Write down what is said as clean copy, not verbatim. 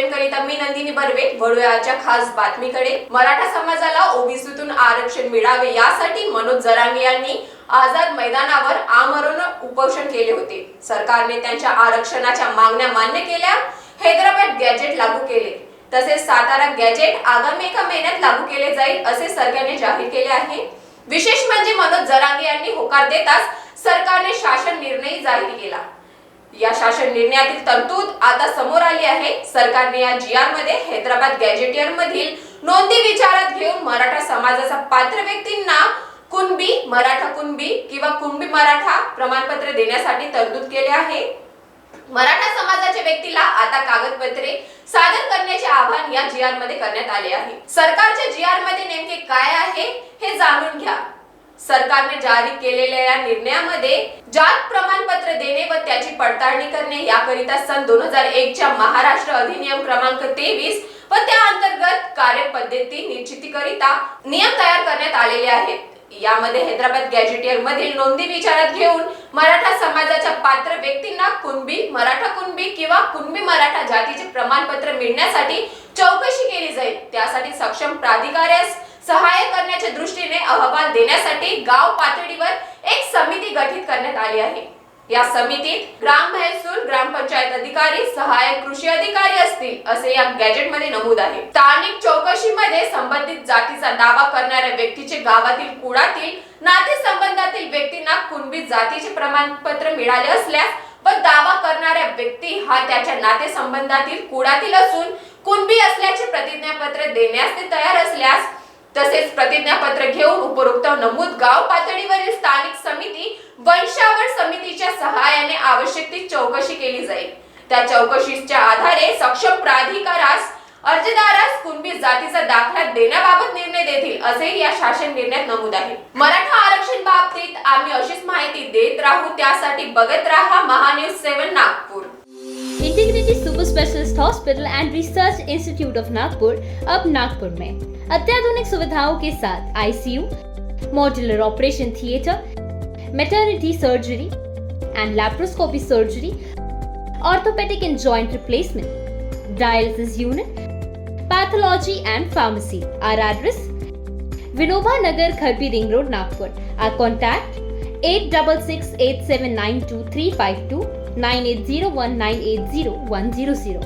करिता मी नंदिनी बर्वे वळूया आजच्या खास बातमीकडे। मराठा समाजाला ओबीसीतून आरक्षण मिळावे यासाठी मनोज जरांगे यांनी आझाद मैदानावर आमरण उपोषण केले होते। सरकारने त्यांच्या आरक्षणाच्या मागण्या मान्य केल्या, हैदराबाद गॅजेट लागू केले, तसेच सातारा गॅजेट आगामी 1 महिन्यात लागू केले जाईल असे सरकारने जाहीर केले आहे। विशेष म्हणजे मनोज जरांगे यांनी होकार देताच सरकारने शासन निर्णय जाहीर केला। या शासन निर्णयातील तरतूद आता समोर आली आहे। सरकारने या GR मध्ये हैदराबाद गॅजेटियर मधील नोंदी विचारात घेऊन मराठा समाजाच्या पात्र व्यक्तींना कुणबी, मराठा कुणबी किंवा कुणबी मराठा प्रमाणपत्र देण्यासाठी तरतूद केले आहे। मराठा समाजाच्या व्यक्तीला आता कागदपत्रे सादर करण्याचे आवाहन या GR मध्ये करण्यात आले आहे। सरकारच्या GR मध्ये नेमके काय आहे हे जाणून घ्या। सरकारने जारी केलेल्या या निर्णयामध्ये जात प्रमाणपत्र देणे व त्याची पडताळणी करणे याकरिता सन 2001 च्या महाराष्ट्र अधिनियम क्रमांक 23 व त्या अंतर्गत कार्यपद्धती निश्चितीकरिता नियम तयार करण्यात आलेले आहेत। यामध्ये हैदराबाद गॅजेटियर मधील नोंदी विचारात घेऊन मराठा समाजाच्या पात्र व्यक्तींना कुणबी, मराठा कुणबी किंवा कुणबी मराठा जातीचे प्रमाणपत्र मिळण्यासाठी चौकशी केली जाईल। त्यासाठी सक्षम प्राधिकाऱ्यास सहाय्य करण्याच्या दृष्टीने अहवाल देण्यासाठी गाव पातळीवर एक समिती गठीत करण्यात आली आहे। या समितीत ग्राम महसूल, ग्रामपंचायत अधिकारी, सहाय्यक कृषी अधिकारी असतील असे या गॅजेट मध्ये नमूद आहे। स्थानिक चौकशीमध्ये संबंधित जातीचा दावा करणाऱ्या व्यक्तीचे गावातील कुळातील नातेसंबंधातील व्यक्तींना कुणबी जातीचे प्रमाणपत्र मिळाले असल्यास व दावा करणाऱ्या व्यक्ती हा त्याच्या नातेसंबंधातील कुळातील असून कुणबी असल्याचे प्रतिज्ञापत्र देण्यास ते तयार असल्यास, तसेच प्रतिज्ञापत्र घेऊन उपरोक्त नमूद गाव पातळीवरील स्थानिक समिती वंशावळ समितीच्या सहाय्याने आवश्यक ती चौकशी केली जाईल। त्या चौकशीच्या आधारे सक्षम प्राधिकारास अर्जदारास कुणबी जातीचा दाखला देण्याबाबत निर्णय देतील असे या शासन निर्णयात नमूद आहे। मराठा आरक्षण बाबतीत आम्ही अशीच माहिती देत राहू, त्यासाठी बघत राहा Mahanews 7 Nagpur. Integrity super specialist hospital end research institute of Nagpur अब नागपुर में अत्याधुनिक सुविधाओं के साथ ICU, modular operation theatre, maternity surgery end laparoscopy surgery, orthopaedic end joint replacement, dialysis unit, pathology end pharmacy. Our address: Vinoba Nagar, Kharbi Ring Road, Nagpur. Our contact: 8668792352 9801980100.